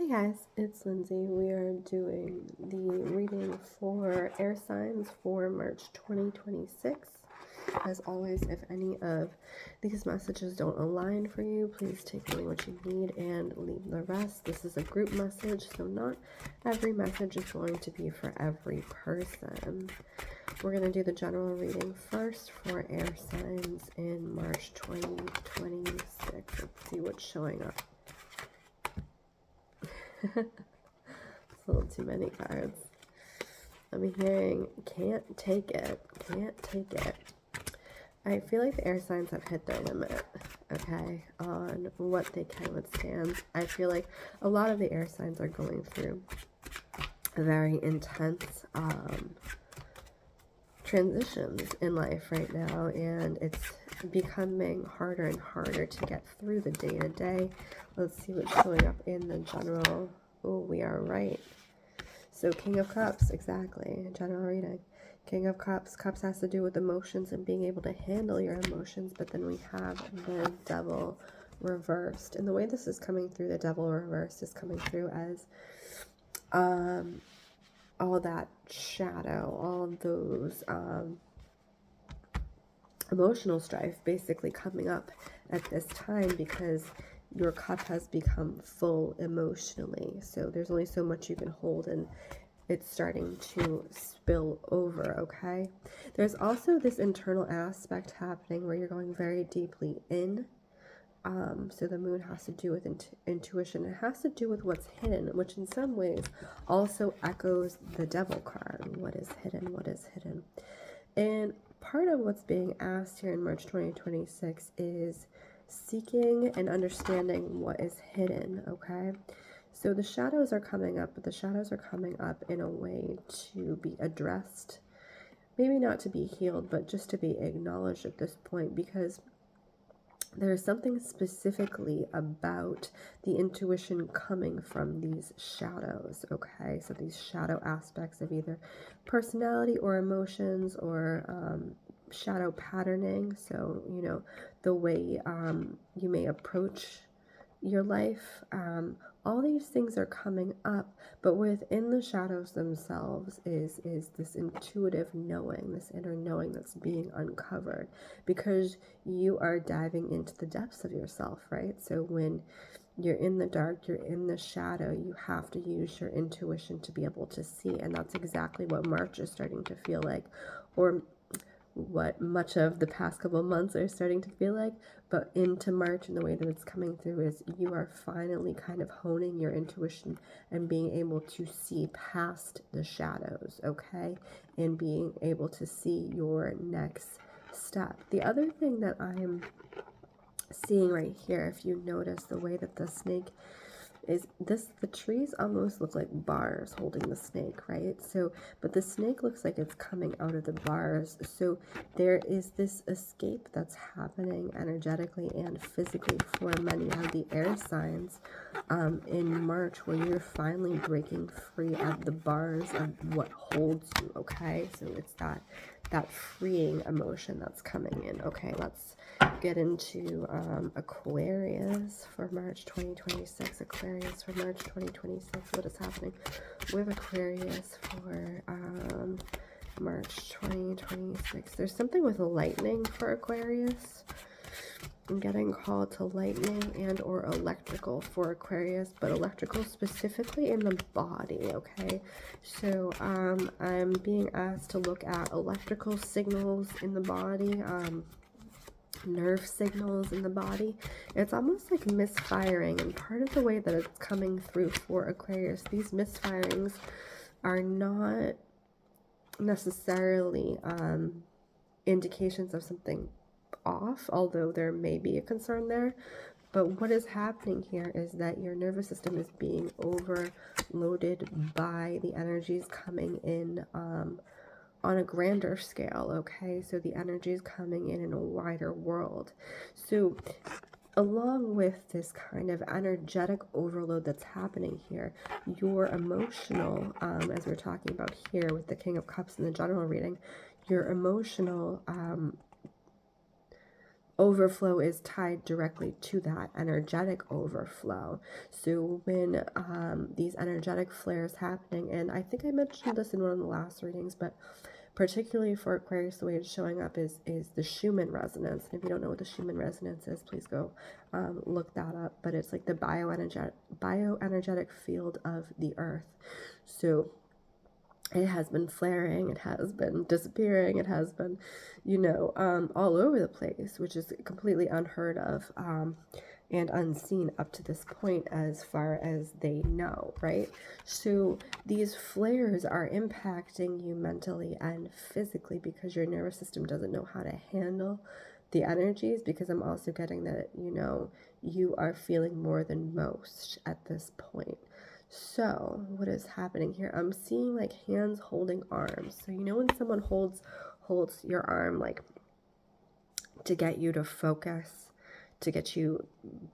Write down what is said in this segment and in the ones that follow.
Hey guys, it's Lindsay. We are doing the reading for air signs for March 2026. As always, if any of these messages don't align for you, please take away what you need and leave the rest. This is a group message, so not every message is going to be for every person. We're going to do the general reading first for air signs in March 2026. Let's see what's showing up. It's a little too many cards. I'm hearing can't take it, can't take it. I feel like the air signs have hit their limit, okay, on what they can withstand. I feel like a lot of the air signs are going through very intense transitions in life right now, and it's becoming harder and harder to get through the day-to-day. Let's see what's showing up in the general. Oh, we are right. So King of Cups, exactly, general reading. King of Cups. Cups has to do with emotions and being able to handle your emotions, but then we have the Devil reversed. And the way this is coming through, the Devil reversed is coming through as all that shadow, all of those emotional strife basically coming up at this time because your cup has become full emotionally. So there's only so much you can hold, and it's starting to spill over, okay? There's also this internal aspect happening where you're going very deeply in. So the moon has to do with intuition. It has to do with what's hidden, which in some ways also echoes the Devil card. What is hidden? What is hidden? And part of what's being asked here in March 2026 is seeking and understanding what is hidden, okay? So the shadows are coming up, but the shadows are coming up in a way to be addressed. Maybe not to be healed, but just to be acknowledged at this point, because there's something specifically about the intuition coming from these shadows, okay? So these shadow aspects of either personality or emotions or shadow patterning. So, you know, the way you may approach your life. All these things are coming up, but within the shadows themselves is this intuitive knowing, this inner knowing that's being uncovered because you are diving into the depths of yourself, right? So when you're in the dark, you're in the shadow, you have to use your intuition to be able to see, and that's exactly what March is starting to feel like, or what much of the past couple of months are starting to feel like. But into March, and the way that it's coming through is you are finally kind of honing your intuition and being able to see past the shadows, okay? And being able to see your next step. The other thing that I'm seeing right here, if you notice the way that the snake is the trees almost look like bars holding the snake, right? So, but the snake looks like it's coming out of the bars. So there is this escape that's happening energetically and physically for many of the air signs in March, where you're finally breaking free of the bars of what holds you, okay? So it's that freeing emotion that's coming in. Okay, let's get into Aquarius for March 2026. Aquarius for March 2026. What is happening with Aquarius for March 2026? There's something with lightning for Aquarius. I'm getting called to lightning and or electrical for Aquarius, but electrical specifically in the body, okay? So I'm being asked to look at electrical signals in the body, nerve signals in the body. It's almost like misfiring, and part of the way that it's coming through for Aquarius, these misfirings are not necessarily indications of something off, although there may be a concern there. But what is happening here is that your nervous system is being overloaded by the energies coming in on a grander scale, okay? So the energy is coming in a wider world. So along with this kind of energetic overload that's happening here, your emotional, as we're talking about here with the King of Cups in the general reading, your emotional overflow is tied directly to that energetic overflow. So when these energetic flares happening, and I think I mentioned this in one of the last readings, but particularly for Aquarius, the way it's showing up is the Schumann resonance. And if you don't know what the Schumann resonance is, please go look that up. But it's like the bioenergetic field of the earth. So it has been flaring, it has been disappearing, it has been, all over the place, which is completely unheard of and unseen up to this point as far as they know, right? So these flares are impacting you mentally and physically because your nervous system doesn't know how to handle the energies, because I'm also getting that, you are feeling more than most at this point. So what is happening here? I'm seeing like hands holding arms. So when someone holds your arm, like to get you to focus, to get you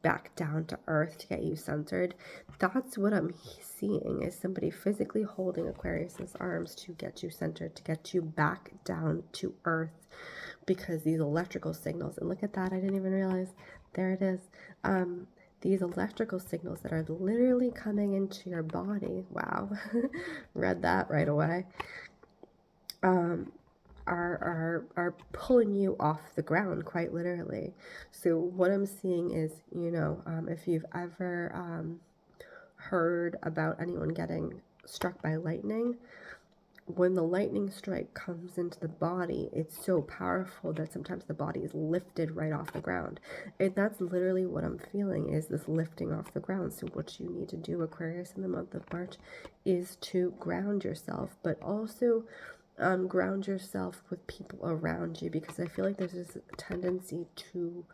back down to earth, to get you centered, that's what I'm seeing, is somebody physically holding Aquarius's arms to get you centered, to get you back down to earth, because these electrical signals, and look at that, I didn't even realize, there it is, these electrical signals that are literally coming into your body, wow, read that right away, are pulling you off the ground, quite literally. So what I'm seeing is, if you've ever heard about anyone getting struck by lightning, when the lightning strike comes into the body, it's so powerful that sometimes the body is lifted right off the ground. And that's literally what I'm feeling, is this lifting off the ground. So what you need to do, Aquarius, in the month of March is to ground yourself, but also ground yourself with people around you, because I feel like there's this tendency to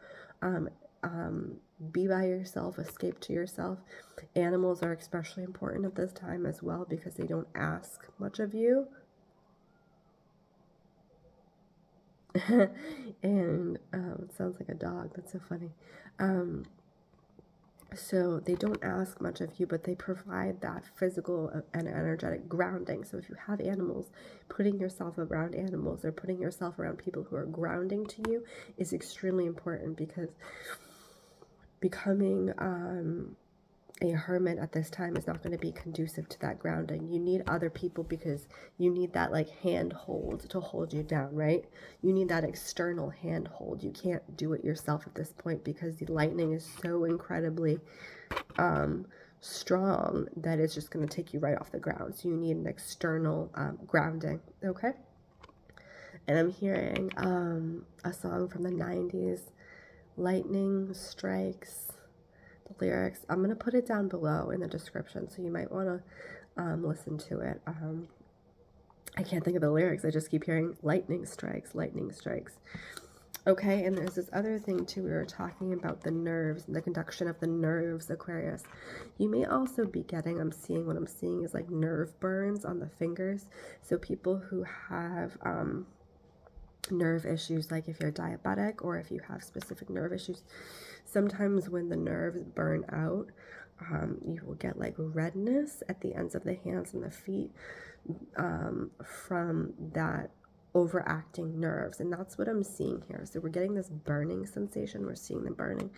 be by yourself, escape to yourself. Animals are especially important at this time as well, because they don't ask much of you. And it sounds like a dog, that's so funny. So they don't ask much of you, but they provide that physical and energetic grounding. So if you have animals, putting yourself around animals or putting yourself around people who are grounding to you is extremely important, because becoming a hermit at this time is not going to be conducive to that grounding. You need other people, because you need that like hand hold to hold you down, right? You need that external hand hold. You can't do it yourself at this point, because the lightning is so incredibly strong that it's just going to take you right off the ground. So you need an external grounding, okay? And I'm hearing a song from the 90s, Lightning Strikes. The lyrics, I'm going to put it down below in the description, so you might want to listen to it. I can't think of the lyrics, I just keep hearing lightning strikes, lightning strikes. Okay, and there's this other thing too, we were talking about the nerves and the conduction of the nerves, Aquarius. You may also be getting, what I'm seeing is like nerve burns on the fingers. So people who have nerve issues, like if you're diabetic or if you have specific nerve issues, sometimes when the nerves burn out, you will get like redness at the ends of the hands and the feet from that overacting nerves. And that's what I'm seeing here. So we're getting this burning sensation. We're seeing the burning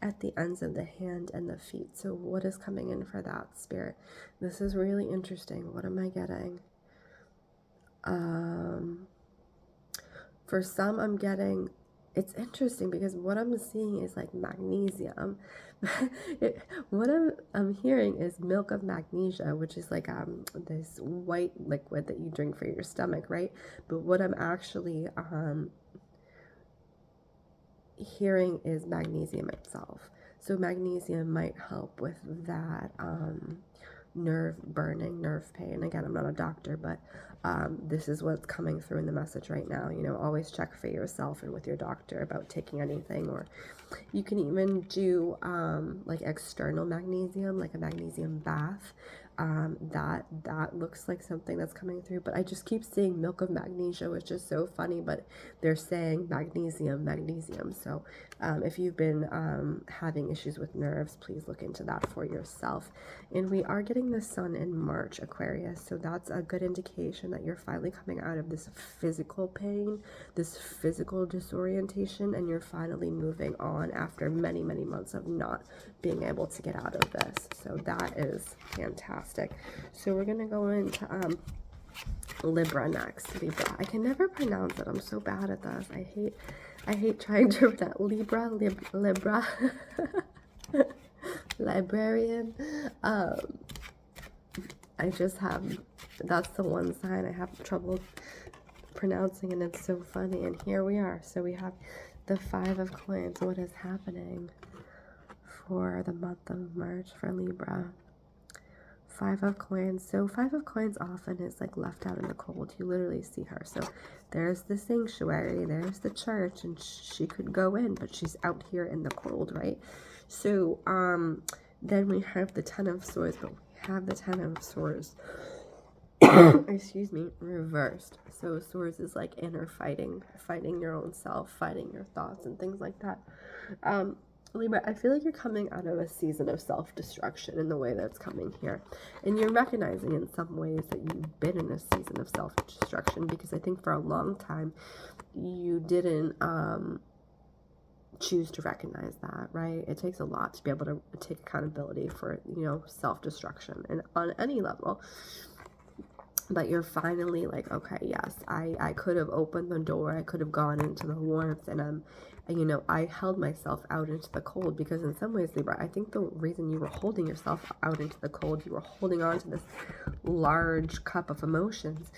at the ends of the hand and the feet. So what is coming in for that, Spirit? This is really interesting. What am I getting? For some, I'm getting, it's interesting because what I'm seeing is like magnesium. What I'm hearing is milk of magnesia, which is like this white liquid that you drink for your stomach, right? But what I'm actually hearing is magnesium itself. So magnesium might help with that nerve burning, nerve pain. Again, I'm not a doctor, but this is what's coming through in the message right now. Always check for yourself and with your doctor about taking anything, or you can even do like external magnesium, like a magnesium bath. that looks like something that's coming through. But I just keep seeing milk of magnesia, which is so funny, but they're saying magnesium. So if you've been having issues with nerves, please look into that for yourself. And we are getting the sun in March, Aquarius, so that's a good indication that you're finally coming out of this physical pain, this physical disorientation, and you're finally moving on after many months of not being able to get out of this. So that is fantastic. So we're gonna go into Libra next. Libra, I can never pronounce it. I'm so bad at this. I hate trying to pronounce Libra. Librarian. I just have, that's the one sign I have trouble pronouncing, and it's so funny. And here we are. So we have the 5 of Coins. What is happening for the month of March for Libra? 5 of Coins. So 5 of Coins often is like left out in the cold. You literally see her. So there's the sanctuary, there's the church, and she could go in, but she's out here in the cold, right? So then we have the 10 of Swords, but we have the 10 of Swords excuse me, reversed. So Swords is like inner fighting your own self, fighting your thoughts and things like that. Libra, I feel like you're coming out of a season of self-destruction in the way that's coming here. And you're recognizing in some ways that you've been in a season of self-destruction, because I think for a long time you didn't choose to recognize that, right? It takes a lot to be able to take accountability for, you know, self-destruction and on any level. But you're finally like, okay, yes, I could have opened the door, I could have gone into the warmth, and you know, I held myself out into the cold, because in some ways, Libra, I think the reason you were holding yourself out into the cold, you were holding on to this large cup of emotions,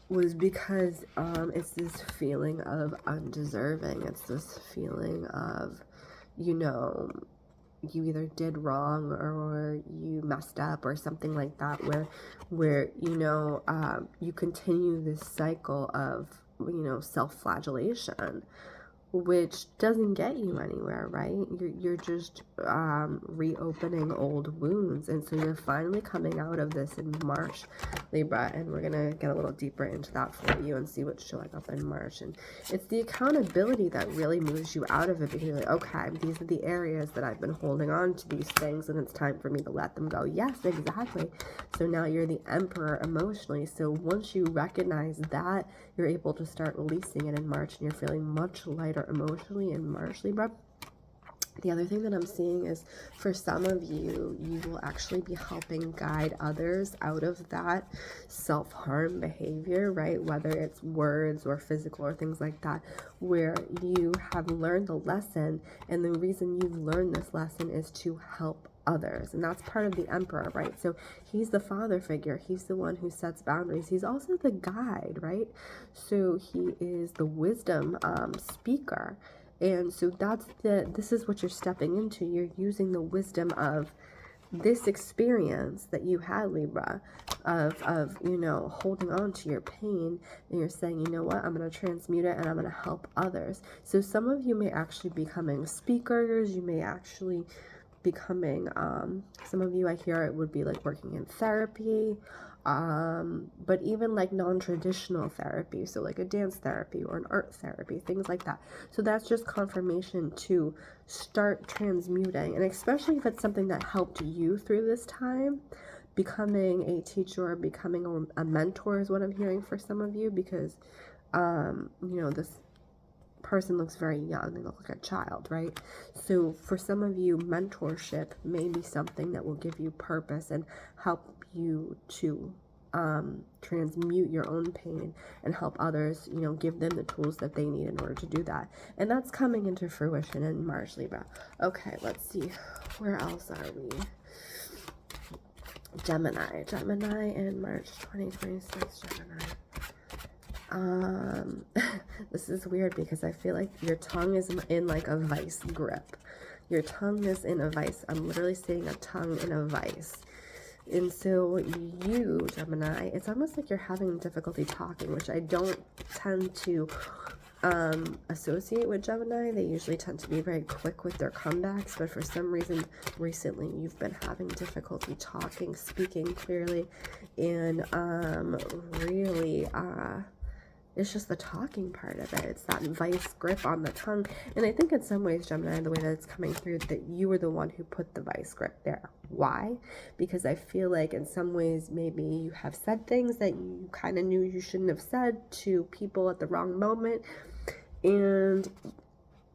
was because it's this feeling of undeserving. It's this feeling of, you know, you either did wrong or you messed up or something like that, where you know, you continue this cycle of, you know, self-flagellation, which doesn't get you anywhere, right? You're just reopening old wounds. And so you're finally coming out of this in March, Libra, and we're gonna get a little deeper into that for you and see what's showing up in March. And it's the accountability that really moves you out of it, because you're like, okay, these are the areas that I've been holding on to these things, and it's time for me to let them go. Yes, exactly. So now you're the emperor emotionally. So once you recognize that, you're able to start releasing it in March, and you're feeling much lighter emotionally in March, Libra. The other thing that I'm seeing is, for some of you, you will actually be helping guide others out of that self-harm behavior, right? Whether it's words or physical or things like that, where you have learned the lesson, and the reason you've learned this lesson is to help others. And that's part of the emperor, right? So he's the father figure. He's the one who sets boundaries. He's also the guide, right? So he is the wisdom speaker. And so this is what you're stepping into. You're using the wisdom of this experience that you had, Libra, of you know, holding on to your pain, and you're saying, you know what, I'm going to transmute it and I'm going to help others. So some of you may actually be becoming speakers. You may actually becoming, some of you, I hear it would be like working in therapy, but even like non-traditional therapy, so like a dance therapy or an art therapy, things like that. So that's just confirmation to start transmuting, and especially if it's something that helped you through this time, becoming a teacher or becoming a mentor is what I'm hearing for some of you, because you know, this person looks very young. They look like a child, right? So for some of you, mentorship may be something that will give you purpose and help you to transmute your own pain and help others, you know, give them the tools that they need in order to do that. And that's coming into fruition in March, Libra. Okay, let's see. Where else are we? Gemini in March 2026, Gemini. This is weird, because I feel like your tongue is in like a vice grip. Your tongue is in a vice. I'm literally seeing a tongue in a vice. And so you, Gemini, it's almost like you're having difficulty talking, which I don't tend to associate with Gemini, they usually tend to be very quick with their comebacks, but for some reason recently you've been having difficulty talking, speaking clearly, and really it's just the talking part of it. It's that vice grip on the tongue. And I think in some ways, Gemini, the way that it's coming through, that you were the one who put the vice grip there. Why? Because I feel like in some ways, maybe you have said things that you kind of knew you shouldn't have said to people at the wrong moment. And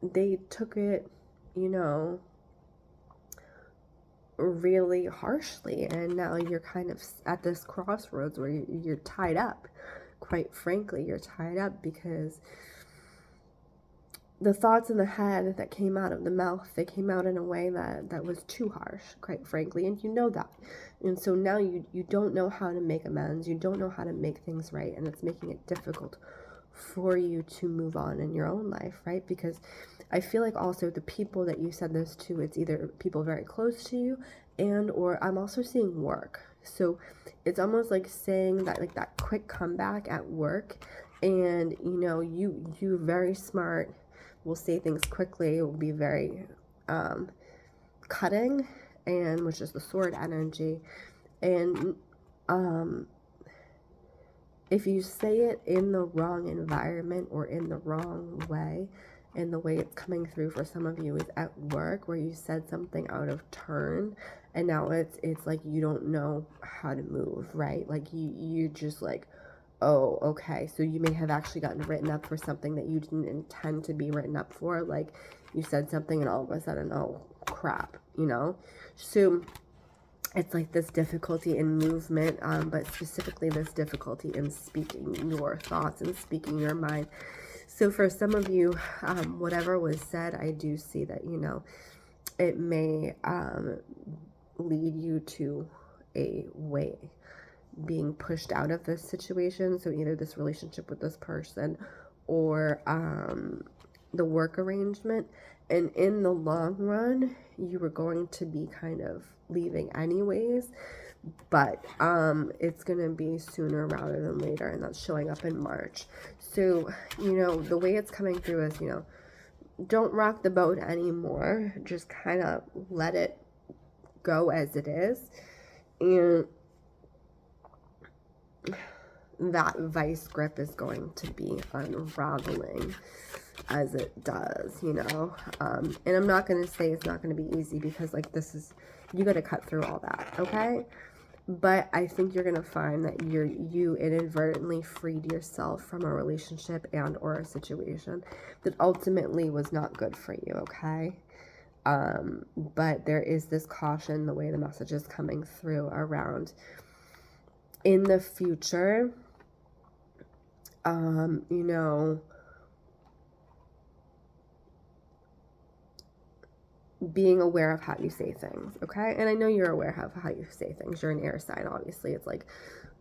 they took it, you know, really harshly. And now you're kind of at this crossroads where you're tied up. Quite frankly, you're tied up because the thoughts in the head that came out of the mouth, they came out in a way that was too harsh, quite frankly, and you know that. And so now you don't know how to make amends, you don't know how to make things right, and it's making it difficult for you to move on in your own life, right? Because I feel like also the people that you said this to, it's either people very close to you, and or I'm also seeing work. So it's almost like saying that, like that quick comeback at work, and you know, you're very smart, will say things quickly, will be very cutting, and which is the sword energy. And if you say it in the wrong environment or in the wrong way, and the way it's coming through for some of you is at work, where you said something out of turn, and now it's like you don't know how to move, right? Like you're just like, oh, okay. So you may have actually gotten written up for something that you didn't intend to be written up for. Like you said something and all of a sudden, oh crap, you know? So it's like this difficulty in movement, but specifically this difficulty in speaking your thoughts and speaking your mind. So for some of you, whatever was said, I do see that, you know, it may lead you to a way being pushed out of this situation. So either this relationship with this person or the work arrangement. And in the long run, you were going to be kind of leaving anyways, but it's going to be sooner rather than later, and that's showing up in March. So, you know, the way it's coming through is, you know, don't rock the boat anymore. Just kind of let it go as it is. And that vice grip is going to be unraveling as it does, you know. And I'm not going to say it's not going to be easy, because like this is, you got to cut through all that, okay? But I think you're going to find that you inadvertently freed yourself from a relationship and or a situation that ultimately was not good for you, okay? But there is this caution, the way the message is coming through around in the future, you know, being aware of how you say things, okay? And I know you're aware of how you say things. You're an air sign, obviously. It's like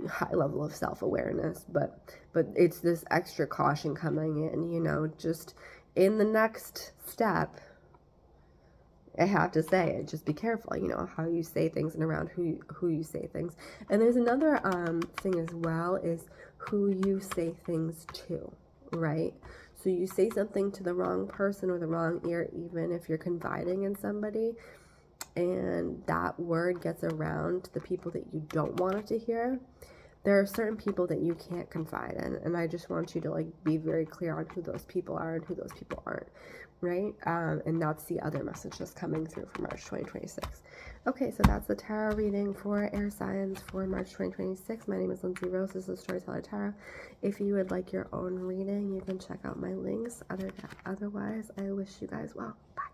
high level of self-awareness, but it's this extra caution coming in, you know, just in the next step. I have to say it, just be careful, you know, how you say things and around who you say things. And there's another thing as well, is who you say things to, right? So you say something to the wrong person or the wrong ear, even if you're confiding in somebody, and that word gets around to the people that you don't want it to hear. There are certain people that you can't confide in, and I just want you to like be very clear on who those people are and who those people aren't, right? And that's the other message that's coming through for March 2026. Okay, so that's the tarot reading for air signs for March 2026. My name is Lindsey Rose. This is Storyteller Tarot. If you would like your own reading, you can check out my links. Otherwise, I wish you guys well. Bye.